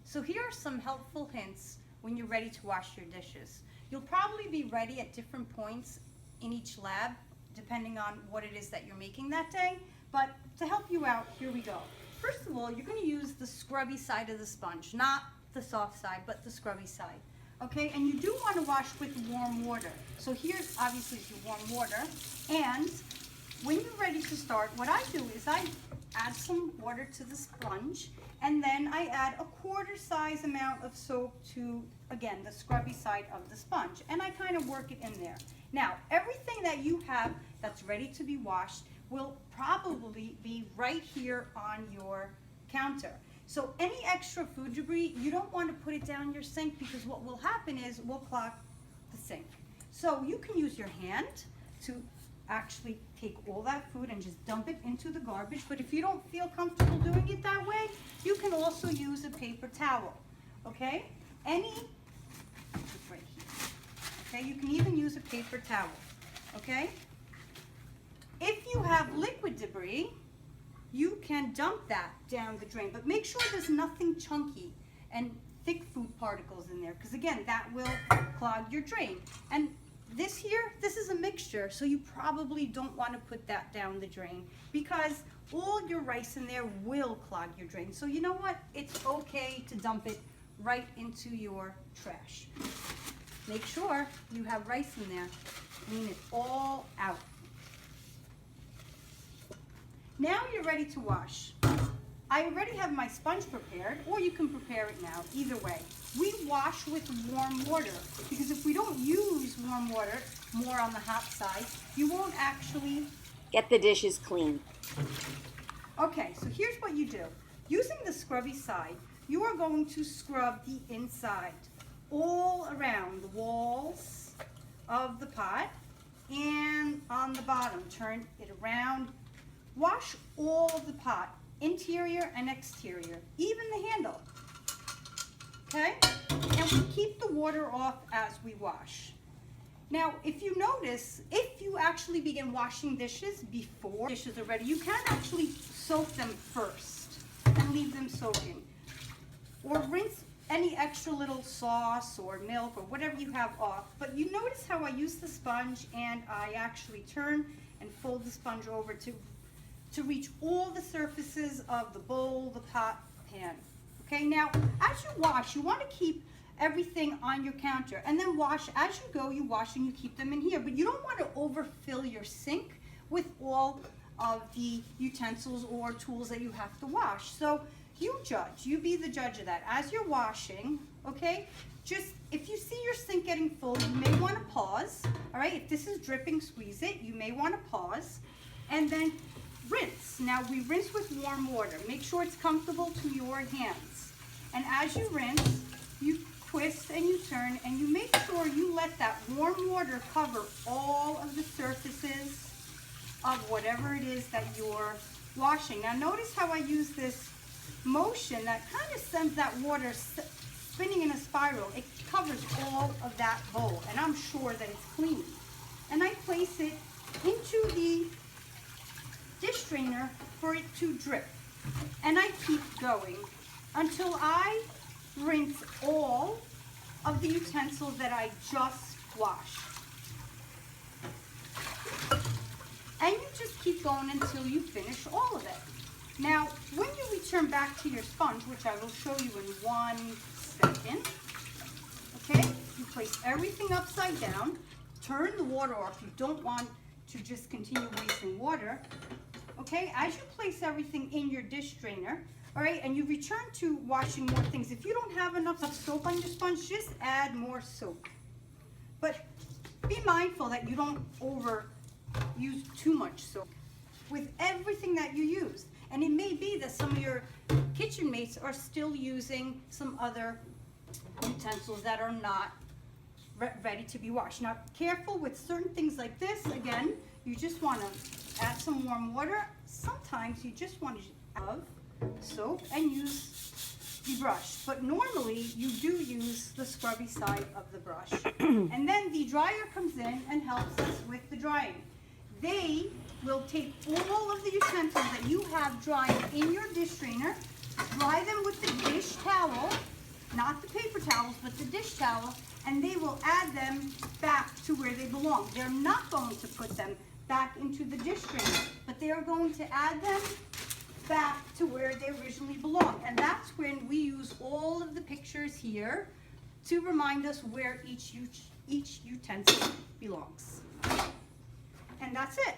So here are some helpful hints when you're ready to wash your dishes. You'll probably be ready at different points in each lab, depending on what it is that you're making that day. But to help you out, here we go. First of all, you're going to use the scrubby side of the sponge, not the soft side, but the scrubby side. Okay, and you do want to wash with warm water. So here, obviously, is your warm water. And when you're ready to start, what I do is I add some water to the sponge, and then I add a quarter size amount of soap to, again, the scrubby side of the sponge, and I kind of work it in there. Now, everything that you have that's ready to be washed will probably be right here on your counter. So any extra food debris, you don't want to put it down your sink, because what will happen is we'll clog the sink. So you can use your hand to actually take all that food and just dump it into the garbage. But if you don't feel comfortable doing it that way, you can also use a paper towel, okay? Right here. Okay, you can even use a paper towel, okay? If you have liquid debris, you can dump that down the drain, but make sure there's nothing chunky and thick food particles in there, because again, that will clog your drain. And this here, this is a mixture, so you probably don't want to put that down the drain, because all your rice in there will clog your drain. So you know what? It's okay to dump it right into your trash. Make sure you have rice in there. Clean it all out. Now you're ready to wash. I already have my sponge prepared, or you can prepare it now, either way. We wash with warm water, because if we don't use warm water, more on the hot side, you won't actually get the dishes clean. Okay, so here's what you do. Using the scrubby side, you are going to scrub the inside, all around the walls of the pot, and on the bottom. Turn it around. Wash all of the pot, interior and exterior, even the handle, okay? And we keep the water off as we wash. Now, if you notice, if you actually begin washing dishes before dishes are ready, you can actually soak them first and leave them soaking. Or rinse any extra little sauce or milk or whatever you have off. But you notice how I use the sponge, and I actually turn and fold the sponge over to reach all the surfaces of the bowl, the pot, pan. Okay, now as you wash, you want to keep everything on your counter, and then wash as you go. You wash and you keep them in here, but you don't want to overfill your sink with all of the utensils or tools that you have to wash. So you judge, you be the judge of that. As you're washing, okay, just if you see your sink getting full, you may want to pause. All right, if this is dripping, squeeze it. You may want to pause, and then rinse. Now we rinse with warm water. Make sure it's comfortable to your hands. And as you rinse, you twist and you turn, and you make sure you let that warm water cover all of the surfaces of whatever it is that you're washing. Now notice how I use this motion that kind of sends that water spinning in a spiral. It covers all of that bowl, and I'm sure that it's clean. And I place it into the dish drainer for it to drip, and I keep going until I rinse all of the utensils that I just washed. And you just keep going until you finish all of it. Now when you return back to your sponge, which I will show you in 1 second, okay, you place everything upside down, turn the water off. You don't want to just continue wasting water. Okay, as you place everything in your dish drainer, all right, and you return to washing more things. If you don't have enough soap on your sponge, just add more soap. But be mindful that you don't use too much soap with everything that you use. And it may be that some of your kitchen mates are still using some other utensils that are not ready to be washed. Now, careful with certain things like this. Again, you just want to add some warm water. Sometimes you just want to have soap and use the brush, but normally you do use the scrubby side of the brush. And then the dryer comes in and helps us with the drying. They will take all of the utensils that you have drying in your dish drainer, dry them with the dish towel, towels, but the dish towel, and they will add them back to where they belong. They're not going to put them back into the dish drain, but they are going to add them back to where they originally belong. And that's when we use all of the pictures here to remind us where each utensil belongs. And that's it.